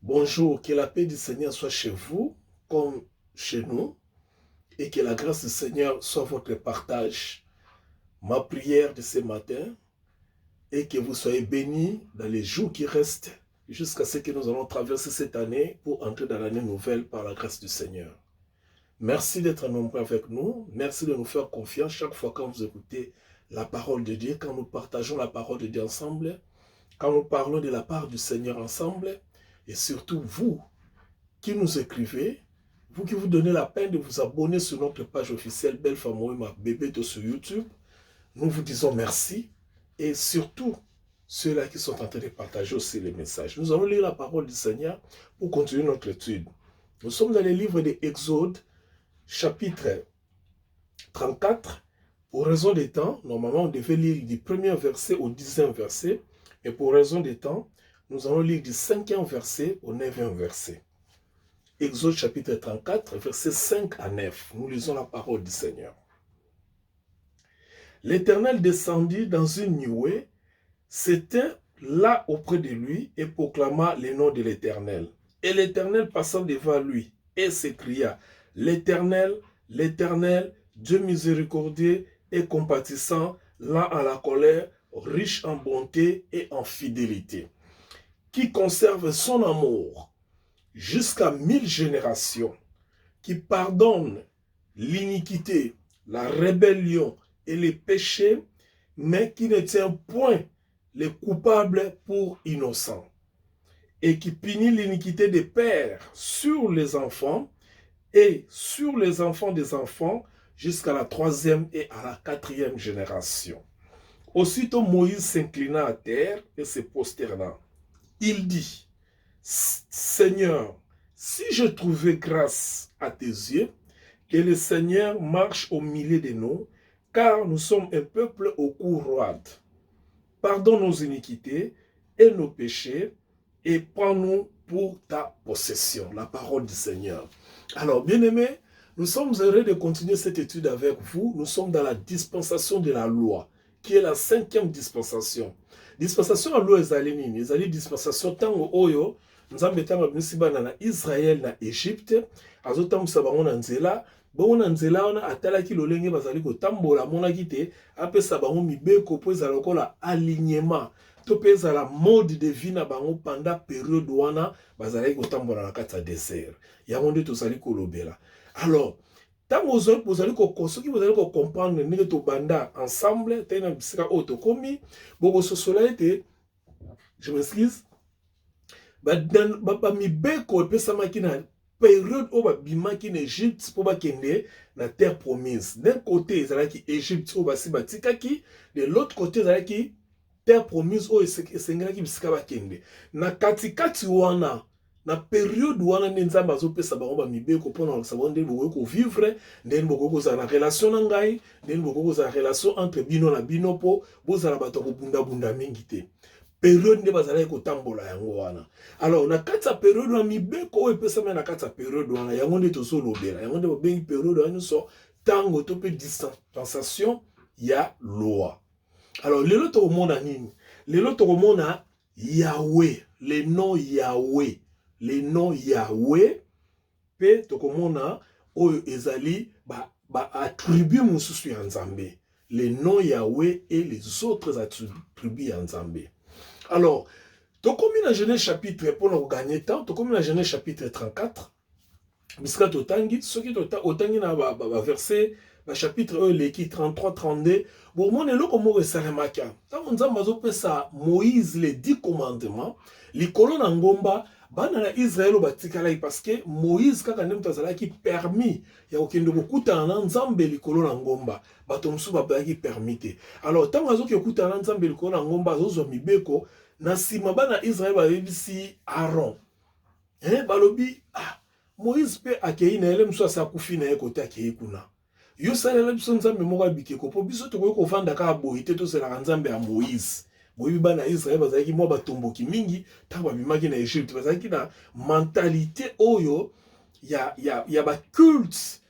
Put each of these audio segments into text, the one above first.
Bonjour, que la paix du Seigneur soit chez vous comme chez nous et que la grâce du Seigneur soit votre partage. Ma prière de ce matin est que vous soyez bénis dans les jours qui restent jusqu'à ce que nous allons traverser cette année pour entrer dans l'année nouvelle par la grâce du Seigneur. Merci d'être nombreux avec nous. Merci de nous faire confiance chaque fois quand vous écoutez la parole de Dieu, quand nous partageons la parole de Dieu ensemble, quand nous parlons de la part du Seigneur ensemble, et surtout vous qui nous écrivez, vous qui vous donnez la peine de vous abonner sur notre page officielle Belle Femme Ouima Bébé sur YouTube, nous vous disons merci. Et surtout, ceux-là qui sont en train de partager aussi les messages. Nous allons lire la parole du Seigneur pour continuer notre étude. Nous sommes dans les livres de Exode, chapitre 34. Pour raison des temps, normalement on devait lire du premier verset au 10e verset, mais pour raison des temps, nous allons lire du 5e verset au 9e verset. Exode chapitre 34, versets 5 à 9. Nous lisons la parole du Seigneur. L'Éternel descendit dans une nuée, s'était là auprès de lui et proclama les noms de l'Éternel. Et l'Éternel passa devant lui et s'écria, l'Éternel, l'Éternel, Dieu miséricordieux et compatissant, lent à la colère, riche en bonté et en fidélité, qui conserve son amour jusqu'à 1000 générations, qui pardonne l'iniquité, la rébellion et les péchés, mais qui ne tient point les coupables pour innocents, et qui punit l'iniquité des pères sur les enfants et sur les enfants des enfants jusqu'à la 3e et à la 4e génération. Aussitôt Moïse s'inclina à terre et se prosterna. Il dit, Seigneur, si je trouvais grâce à tes yeux, que le Seigneur marche au milieu de nous, car nous sommes un peuple au cou roide. Pardonne nos iniquités et nos péchés, et prends-nous pour ta possession. La parole du Seigneur. Alors, bien-aimés, nous sommes heureux de continuer cette étude avec vous. Nous sommes dans la dispensation de la loi, qui est la 5e dispensation. Dispensation à loi ezali nini? Ezali dispensation tango oyo nzambe tango abimisi bana na Israël na Égypte azotambusa bango na nzela bongo na nzela wana atalaki lolenge bazali kotambola amonaki te apesa bango mibeko po ezala lokola alignement to mpe ezala mode de vie na bango pendant période wana bazalaki kotambola na kati ya désert yango nde tozali kolobela. Alors tango bozali soki bozali comprendre ndenge tobanda ensemble tei na bisika oyo tokomi bokososola ete je m'excuse bamibeko epesamaki na période oyo babimaki na Égypte mpo bakende na terre promise. D'un côté ezalaki Égypte oyo basi batikaki, de l'autre côté ezalaki terre promise oyo esengelaki bisika bakende. Na katikati wana na période wana nde nzambe azopesa bango bamibeko mpona kolakisa bango ndenge bokoki kovivre, ndenge bokoki kozala na relation na ngai, ndenge bokoki kozala relation entre bino na bino mpo bozala bato ya kobundabunda mingi te. Période nde bazalaki kotambola yango wana. Alors na kati ya période wana mibeko oyo epesami na kati ya période wana yango nde tozolobela, yango nde babengi période wana nyonso ntango to mpe dispensation ya loi. Alors lelo tokomona nini? Lelo tokomona Yahweh, le nom Yahweh. Le nom Yahweh, pe tokomona oyo ezali attribut mosusu ya Nzambe. Le nom Yahweh et les autres attributs ya Nzambe. Alors, tokomi na Genèse chapitre, pour nous gagner temps, tokomi na Genèse chapitre 34, bisika totangi, soki otangi na verset, chapitre 1, leki 33-32, bon, mon eloko moko esalemaka. Tango Nzambe azopesa Moïse les 10 commandements, likolo na ngomba, bana na Israël batikalaki parce que Moïse kaka nde moto azalaki permis ya kokende kokutana na Nzambe likolo na ngomba bato mosusu babaki permis te. Alors ntango azoki kokutana na Nzambe likolo na ngomba azozwa mibeko na nsima bana Israël bayebisi Aaron balobi Moïse mpe akei na ele mosusu asi akufi na ye kote akei kuna yo salela biso Nzambe moko abikeko mpo biso tokoki kovanda kaka boye te tozelaka Nzambe ya Moïse. Boyebi bana Israël bazalaki mwa batomboki mingi ntango babimaki na Égypte bazalaki na mentalité oyo ya baculte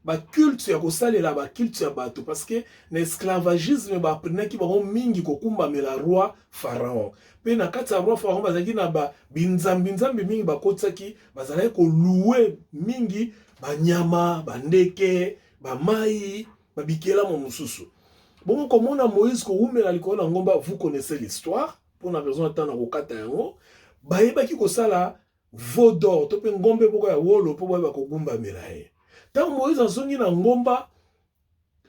ba culte ya kosalela ba culte ya bato parce que na esclavagisme ba prenaki bango mingi kokumba mela roi pharaon pe na kati ya roi pharaon bazaki na ba binzambi mingi bakotsaki bazalaki ko louer mingi banyama bandeke bamai babikela mo mususu bon komona Moïse ko umela likolo na ngomba vous connaissez l'histoire pour na raison atana ko kata yango bayebaki kosala veau d'or to pe ngombe poko ya wolo po ba ko gumba mela ye. Tant Moïse azongi na ngomba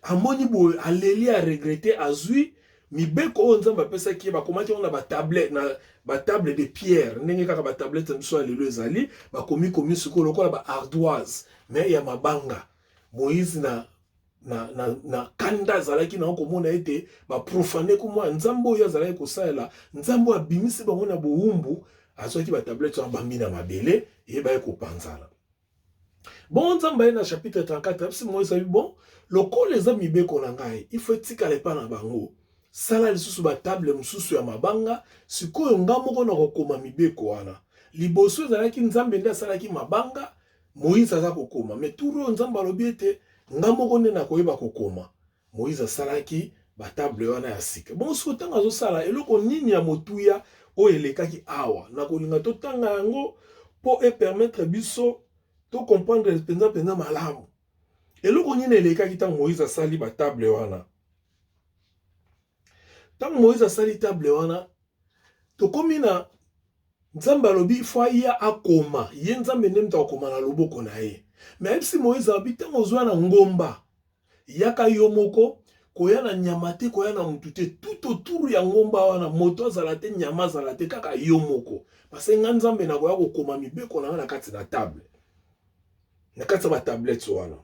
amoni boye aleli a regretter azui mibeko oyo nzambe apesaki bakomaki na ba table de pierre ndenge kaka ba tablette biso alelo ezali bakomi komi siko lokola ba ardoise mais ya mabanga. Moïse na kanda azalaki na komona ete ba profane ko mwa nzambe oyo azalaki kosalela nzambe abimisi bango na boumbu azwaki ba tablette ya bambi na mabele yeba kopanzala. Bon, Nzambe na chapitre 34, si Moïse a dit, bon, le col les amis beko nangai, il faut tika les pas na bango. Sala li susu ba table mususu ya mabanga, siko yonga moko na kokoma mibeko wana. Liboso ezalaki Nzambe nde asalaki mabanga, Moïse aza kokoma. Mais turo Nzambe alobi ete nga moko nde na koyeba kokoma. Moïse asalaki ba table wana ya sika. Bon, siko tanga zo sala eloko nini ya motuya o elekaki awa. Na kolinga to tanga yango po e permettre biso to comprendre penza malamu. Eloko nini elekaki ta Moïse asali ba table wana. Ta Moïse asali table wana to komi na Nzambe alobi fwa ya akoma, ye Nzambe nde mta akoma na loboko na ye. Mais si Moïse alobi tango zwa na ngomba, yaka yo moko koya na nyama te koya na mutu te tout autour ya ngomba wana moto azala te nyama azala te kaka yo moko. Parce que Nzambe na koya kokoma mibeko na kati na table. Na kati ba tablette wana.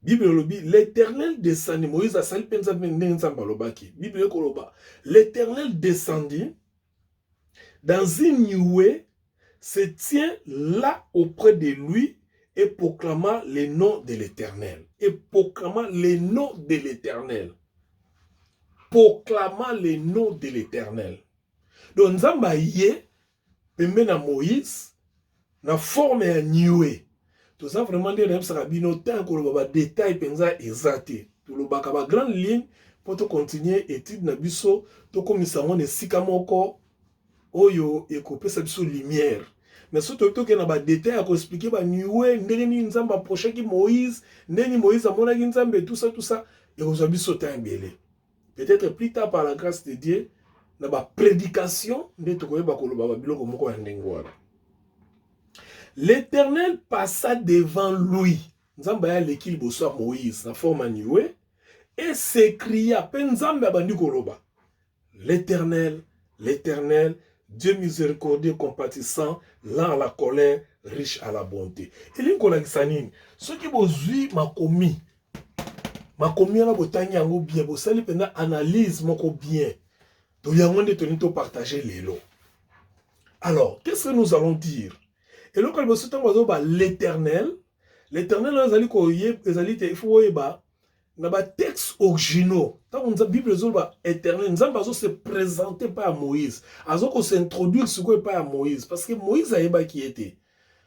Bible lobi l'Éternel descendit Moïse asali penza Nzambe alobaki. Bible koloba l'Éternel descendit dans une nuée, se tient là auprès de lui et proclama le nom de l'Éternel. Et proclama le nom de l'Éternel. Proclama le nom de l'Éternel. Donc Nzambe yé pembe na Moïse na forme ya nuée. Tout ça vraiment des rêves sarabino tant que le détail penza exacté. Tout le baka ba grande ligne pour te continuer étude na biso to komisa ngone sika moko oyo ekopesa biso lumière. Mais surtout to ke na ba détail ko expliquer ba nuée ndenge ni Nzambe approcher ki Moïse, ndenge Moïse amona ki Nzambe tout ça et ko biso temps belé. Peut-être plus tard par la grâce de Dieu na ba prédication nde to ko ba ko ba biloko moko ya ndenge wana. L'Éternel passa devant lui. Nzambe ya lekili boso Moïse na forme nuée et s'écria Penzambe abandi koloba. L'Éternel, l'Éternel, Dieu miséricordieux, compatissant, lent à la colère, riche à la bonté. Eli kola kisanini. Ceux qui bozui makomi ala botangi yango bien, bosali pena analyse moko bien. To yango nde toni to partager lelo. Alors, qu'est-ce que nous allons dire? Et là, quand on va l'Éternel, l'Éternel, il faut na ba texte originaux. Quand on dit Bible éternel, Nzambe se présenter pas à Moïse. Azo s'introduire ce quoi pas à Moïse parce que Moïse a yeba qui était.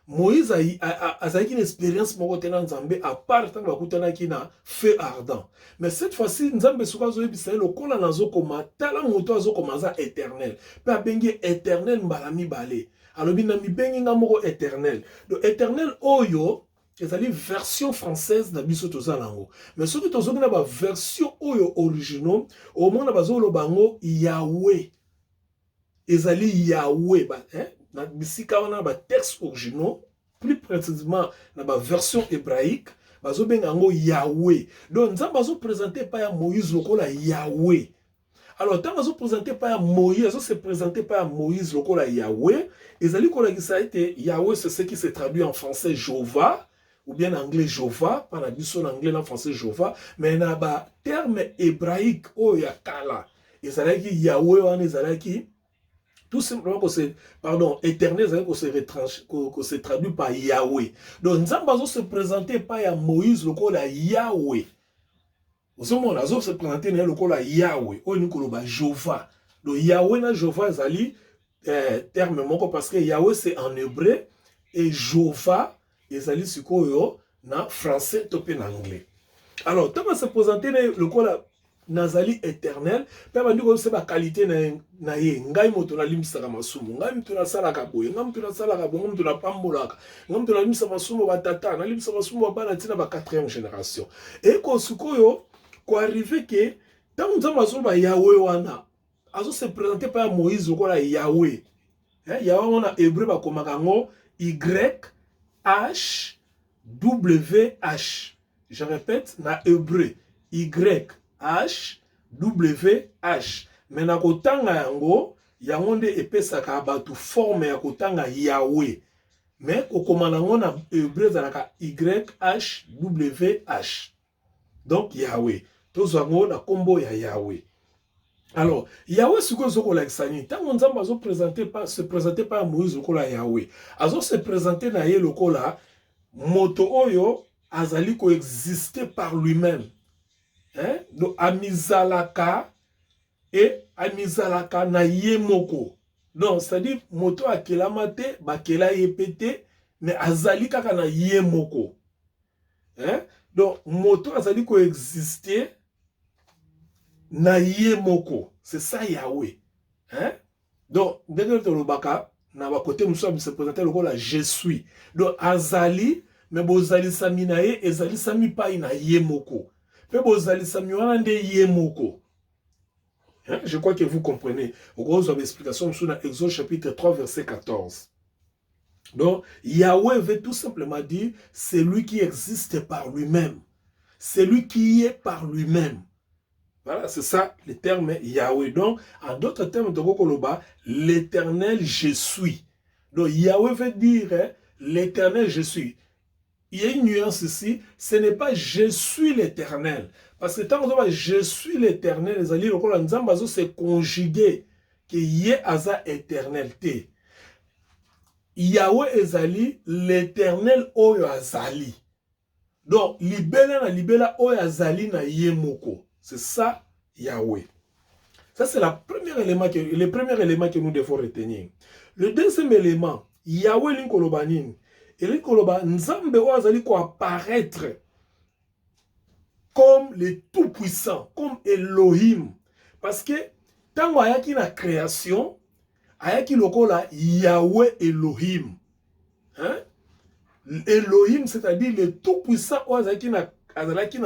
Moïse a une expérience moko tena Nzambe à part tant bakutana ki na feu ardent. Mais cette fois-ci Nzambe suka zo yebisa lokola nazo koma tala moto azo komaza éternel. Pa bengi éternel mbalami balé. Alors bien mi bengi nga moko éternel. Donc éternel oyo ezali version française na biso tozalango. Mais ce que tozoki na ba version oyo original au monde bazolo bango Yahweh. Ezali Yahweh ba na bisika wana ba texte original plus précisément na ba version hébraïque bazo benga ngo Yahweh. Donc nzambe bazo présenter pas ya Moïse lokola Yahweh. Alors tant bazo présenter pas ya Moïse, bazo se présenter pas ya Moïse lokola Yahweh, ezali kola ki ça été Yahweh c'est ce qui se traduit en français Jéhovah ou bien en anglais Jéhovah, pas na biso en anglais en français Jéhovah, mais na ba terme hébraïque o ya kala. Ezali ki Yahweh wana ezali ki tout simplement que c'est, pardon, éternel, que se traduit par Yahweh. Donc, Nzambe se présenter pas à Moïse, le col à Yahweh. Vous savez, on se présenter le col à Yahweh. On dit que Jéhovah. Donc, Yahweh, na Jéhovah, c'est terme parce que Yahweh, c'est en hébreu. Et Jéhovah, c'est ce qu'on na français to pe na anglais. Alors tant que se présenter le quoi nazali éternel, pe bandi ko se ba qualité na ye, ngai moto na limbisaka masumu, ngai moto na salaka boye, ngai moto na salaka boye, ngai moto na pambolaka, ngai moto na limbisaka masumu ba tata, na limbisaka masumu ba bana tina ba 4e génération. Et ko sukoyo ko arriver que tant nzamba zo ba Yahweh wana azo se présenter par Moïse ko la Yahweh. Yahweh on a hébreu ba komaka ngo YHWH. Je répète, na hébreu YHWH. Mais na kotanga yango yango nde epesaka batu forme ya kotanga Yahweh. Mais kokomana ngo na hébreu zalaka YHWH. Donc Yahweh. Tozwa ngo na kombo ya Yahweh. Alors, Yahweh siko zoko la kisani. Tango nzamba se présenter par Moïse lokola Yahweh. Azo se présenter na ye lokola moto oyo azali ko exister par lui-même. Hein? Donc amizalaka et amizalaka na ye moko. Donc c'est-à-dire moto akelama te bakela ye pete mais azali kaka na ye moko. Hein? Donc moto azali ko exister na ye moko. C'est ça Yahweh. Hein? Donc dès que tu baka na ba côté muso se présenter lokola je suis. Donc azali mais bozali sami na ye ezali sami pa na ye moko. Pe bozali sami wana nde ye moko. Hein? Je crois que vous comprenez. Vous avez l'explication sur Exode chapitre 3 verset 14. Donc Yahweh veut tout simplement dire c'est lui qui existe par lui-même. C'est lui qui est par lui-même. Voilà, c'est ça le terme Yahweh. Donc, en d'autres termes, l'éternel je suis. Donc, Yahweh veut dire l'éternel je suis. Il y a une nuance ici, ce n'est pas je suis l'éternel. Parce que tant que je suis l'éternel, les alliés, le c'est conjugué que Yé aza éternalité. Yahweh ezali l'éternel oyo azali. Donc, libela oyo azali na Yé moko. C'est ça, Yahweh. Ça, c'est le premier élément que nous devons retenir. Le deuxième élément, Yahweh l'inkolobanin. Et l'inkoloba, Nzambe oazali ko apparaître comme le Tout-Puissant, comme Elohim. Parce que, tant ayaki na création, ayaki lokola Yahweh Elohim. Hein? Elohim, c'est-à-dire le Tout-Puissant oazaki na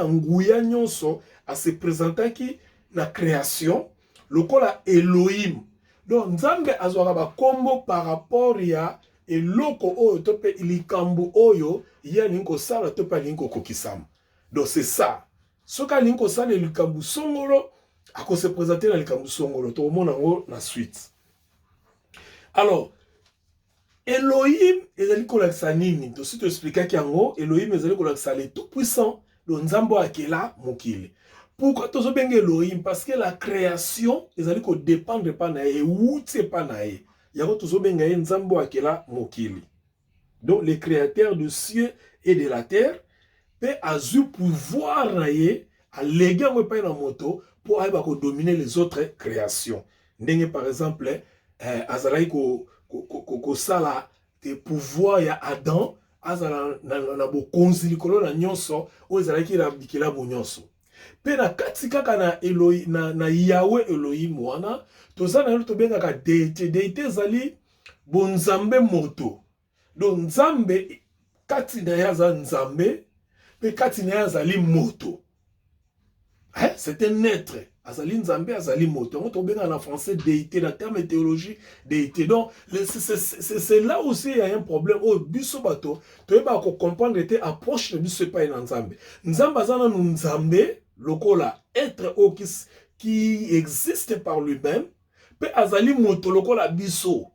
nguya nyonso à se présenter qui la création lokola Elohim. Donc Nzambe azwaka ba kombo par rapport ya eloko oyo tope likambo oyo ya linko sala tope linko kokisam. Donc c'est ça. Soka linko sala likambo songolo ako se présenter na likambo songolo to mona ngo na suite. Alors Elohim ezali kolakisa nini? Donc si tu expliques yango Elohim ezali kolakisa le tout puissant. Donc Nzambo akela mokili. Pourquoi tu as Elohim? Parce que la création, ils allaient dépendre pas nae, ou c'est pas nae. Yako tu as Nzambo akela mokili. Donc le créateur du ciel et de la terre peut avoir pouvoir nae à léguer un peu la moto pour aller dominer les autres créations. Ndenge par exemple, azalai ko sala des pouvoirs ya Adam. Azala na bo konzi likolo na nyonso o ezalaki na bikela bo nyonso pe na kati kaka na Elohim na Yahweh Elohim wana toza na yo tobengaka deité ezali bo nzambe moto. Donc nzambe kati na ye aza nzambe pe kati na ye azali moto. Hein? C'est un être. Azali nzambe azali moto. On tobenga en français déité, la terme théologie déité. Donc c'est là aussi il y a un problème. Oh biso bato, tu vas comprendre que approche de biso pas un nzambe. Nzambe azana nu nzambe lokola être qui existe par lui-même. Pe azali moto lokola biso.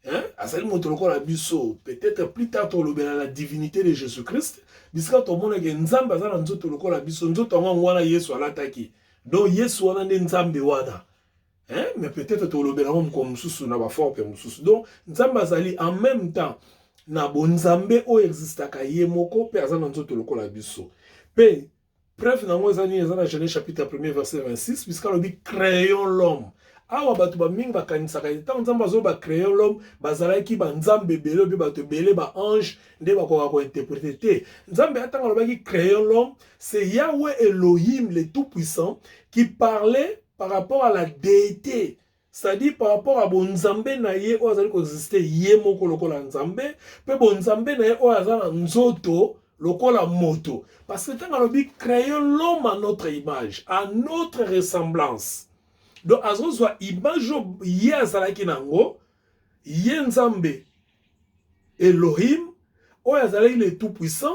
Hein? Azali moto lokola biso. Peut-être plus tard tu la divinité de Jésus-Christ. Bisika to mona ke nzambe azana nzoto lokola biso, nzoto ngwana Yesu alataki. Donc Yesu wana nde nzambe wana. Hein? Mais peut-être tu lobela comme mususu na ba fort pe mususu. Donc nzambe azali en même temps na bo nzambe o existaka ye moko pe azana nzoto lokola biso. Pe preuve nango ezani ezana Genèse chapitre 1 verset 26 puisqu'on dit créons l'homme awa bato ba mingi bakanisaka tant nzambe azo ba créer l'homme bazalaki ba nzambe belé bi bato belé ba ange nde bakoka ko interpréter te. Nzambe atanga lobaki créer l'homme, c'est Yahweh Elohim le tout puissant qui parlait par rapport à la déité, c'est-à-dire par rapport à bon nzambe na ye o azali ko exister ye moko lokola nzambe pe bon nzambe na ye o azala nzoto lokola moto, parce que tant alobi créer l'homme à notre image, à notre ressemblance. Donc, azo soit image ye azalaki nango, ye nzambe Elohim, o azalaki le tout puissant,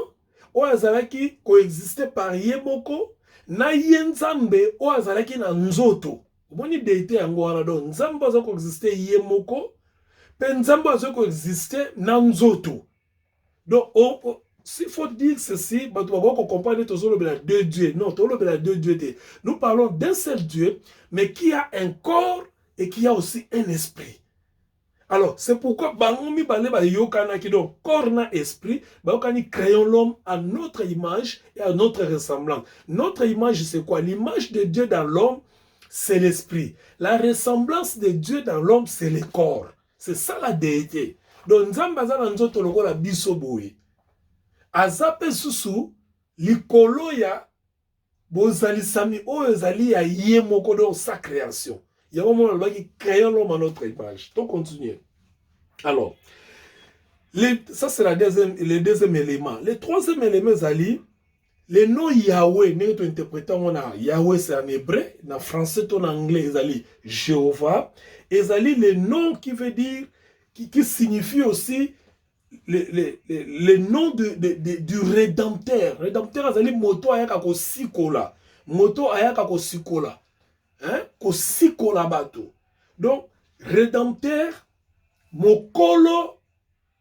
o azalaki coexister par ye moko, na ye nzambe o azalaki na nzoto. Boni deité yango wana donc nzambe azo coexister ye moko, pe nzambe azo coexister na nzoto. Donc, s'il faut dire ceci, bah, tu vas comprendre que deux dieux. Non, tu as deux dieux. Nous parlons d'un seul Dieu, mais qui a un corps et qui a aussi un esprit. Alors, c'est pourquoi Bangomi Bale ba yokana qui donc corps na esprit, Baokani créons l'homme à notre image et à notre ressemblance. Notre image, c'est quoi? L'image de Dieu dans l'homme, c'est l'esprit. La ressemblance de Dieu dans l'homme, c'est le corps. C'est ça la déité. Donc, Nzambaza na nzoto loko la bisoboui. Azape susu, likolo ya bozali sami o ezali ya ye moko dans sa création. Il y a un moment où il crée l'homme à notre image. Donc, continuez. Alors, ça c'est le deuxième élément. Le troisième élément, Zali, le nom Yahweh, nous interprétons Yahweh, c'est en hébreu, en français, en anglais, Zali, Jéhovah. Et Zali, le nom qui veut dire, qui signifie aussi le nom du rédempteur. Rédempteur, Zali, moto ayaka ko sikola. Moto ayaka ko sikola. Hein? Ko sikola bato. Donc, rédempteur, mokolo,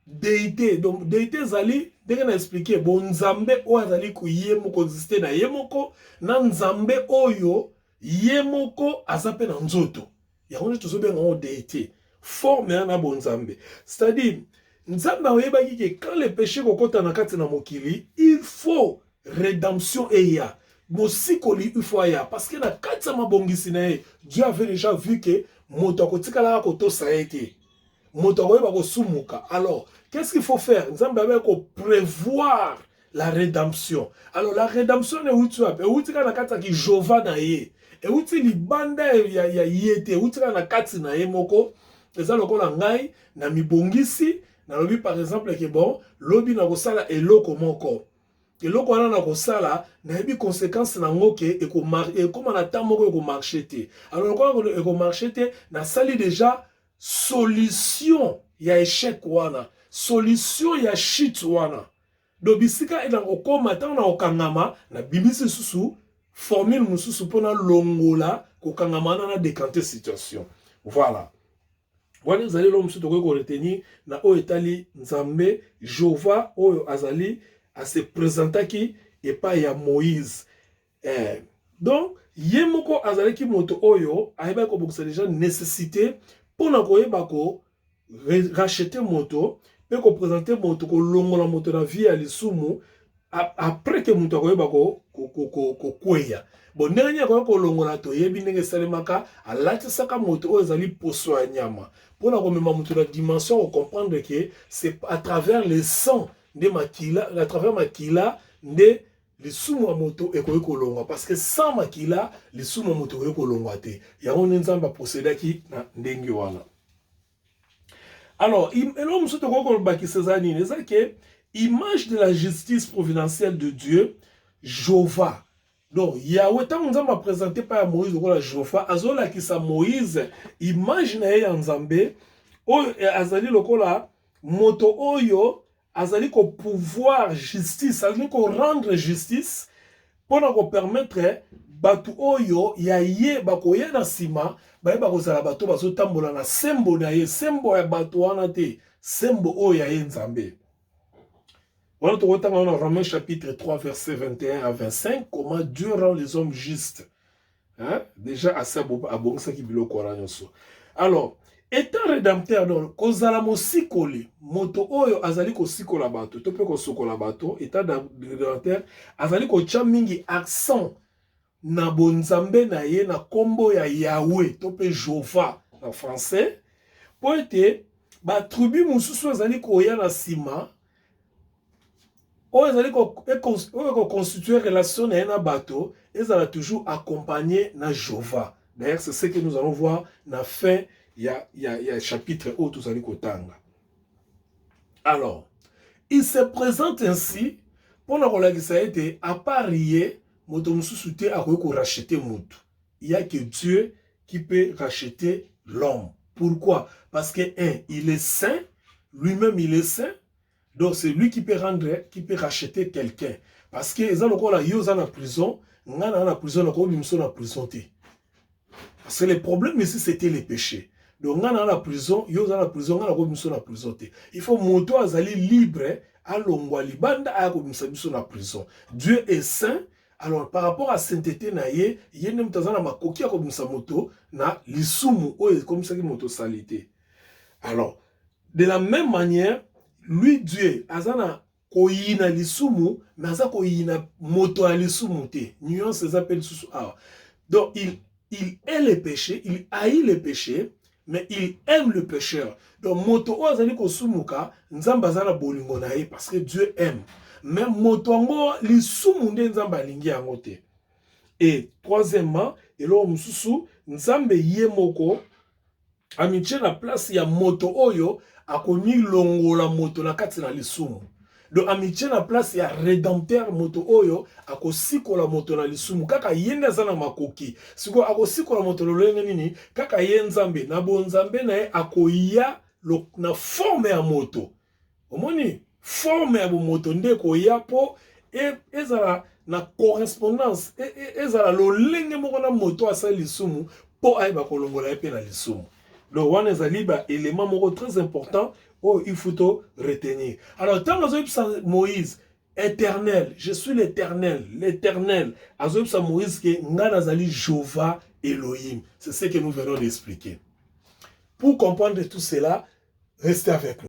déité. Donc, déité, Zali, dès qu'on a expliqué, bon, nzambe, o azali ko yemoko existe na yemoko, na nzambe oyo, yemoko azape na nzoto. Yahonje tout bien en déité. Forme na bon nzambe. C'est-à-dire, nzambe oyebaki que quand le péché kokota na kati na mokili, il faut rédemption eya. Mosikoli il faut aya. Parce que na kati ma bongisi na ye, Dieu avait déjà vu que moto akotikala koto saete. Moto akoyeba ko sumuka. Alors, qu'est-ce qu'il faut faire? Nzambe ko prévoir la rédemption. Alors la rédemption est où tu as? Et où tu as na kati ki Jova na ye. Et où tu libanda ya yete, où tu as na kati na ye moko. Et ça lokola ngai na mi bongisi. Na lobi par exemple que bon, lobi na kosala eloko moko. Eloko wana na kosala na yebi conséquence na ngoke et comme na temps moko eko marcher te. Alors quoi eko marcher te na sali déjà solution ya échec wana, solution ya shit wana. Do bisika ena kokoma tant na okangama na bimisi susu formule mususu pona longola kokangama na décanter situation. Voilà. Voilà, vous allez l'homme surtout retenir na o etali nzambe Jova o azali a se présenter qui et pas ya Moïse. Donc yemoko azali ki moto oyo ayeba ko bokisa déjà nécessité pour na koyeba ko racheter moto pe ko présenter moto ko longola moto na vie ya lisumu après que moto koyeba ko kweya. Bon, ndenge ko longola to yebi ndenge salemaka alatisaka moto oyo ezali poso ya nyama. Pour la la dimension, on comprend que c'est à travers le sang de makila, à travers makila, de les sous-moto et kolonga. Parce que sans makila, les sous-moto et kolonga te. Il y a un ensemble possédé qui na dengue wana. Alors, l'homme se trouve qui ces années, c'est que image de la justice providentielle de Dieu, Jova. Donc, Yahweh, tant qu'on m'a présenté par Moïse, la Jofa, azola qui sa Moïse, imaginez Nzambe, azali lokola, moto oyo, azali ko pouvoir justice, azali ko rendre justice, pour nous permettre, batu oyo, ya ye, bako ye na sima, ba ye bako zala bato, baso tambola na sembo na ye, sembo ya bato wana te, sembo oyo ya ye Nzambe. Voilà, tu retrouves dans Romains chapitre 3, verset 21 à 25, comment Dieu rend les hommes justes. Hein? Déjà, assez bon, ça qui est le Coran. Alors, étant rédempteur, donc, kozala mo sikoli, moto oyo azali ko sikola bato, to pe ko sokola bato, étant rédempteur, azali ko chamingi accent na bonzambe na ye na kombo ya Yahweh to pe Jova en français po ete ba tribu mususu ezali koya na sima oyo ezali ko constituer relation na ye na bato ezala toujours accompagné na Jova. D'ailleurs c'est ce que nous allons voir na fin ya chapitre oyo tozali kotanga. Alors il se présente ainsi pour na kolakisa ete à part ye moto mususu te akoki ko racheter mutu. Il y a que Dieu qui peut racheter l'homme. Pourquoi? Parce que il est saint, lui-même il est saint, donc c'est lui qui peut racheter quelqu'un. Parce que les gens qui sont en prison, na prison, na prison. Parce que le problème ici c'était les péchés. Donc dans la prison, na prison, na prison. Il faut moto azali libre à longwa libanda à na prison. Dieu est saint. Alors, par rapport à sainteté na ye, yene mtazana makoki comme sa moto na lisumu o comme ça qui moto salité. Alors, de la même manière, lui Dieu azana koyina lisumu, mais aza koyina moto a lisumu te. Nuance s'appelle sous. Donc il est le péché, il haït le péché, mais il aime le pécheur. Donc moto o azali ko sumuka, nzamba azana bolingo na ye parce que Dieu aime. Mais motongo lisumu nde nzamba alingi yango te. Et troisièmement, eloko mususu nzambe ye moko amitie na place ya moto oyo akoni longola moto na kati na lisumu. Donc amitie na place ya rédempteur moto oyo akosikola moto na lisumu kaka yende za na makoki. Siko akosikola moto lolenge nini kaka ye nzambe na bonzambe na ye akoya na forme ya moto. Omoni forme ya moto nde koya po ezala na correspondance ezala lolenge moko na moto asa lisumu po ayeba kolongola ye pe na lisumu. Donc wana ezali ba élément moko très important oh il faut to retenir. Alors tant que Moïse éternel, je suis l'éternel, l'éternel. Azoïpsa Moïse que ngana zali Jova Elohim. C'est ce que nous venons d'expliquer. Pour comprendre tout cela, restez avec nous.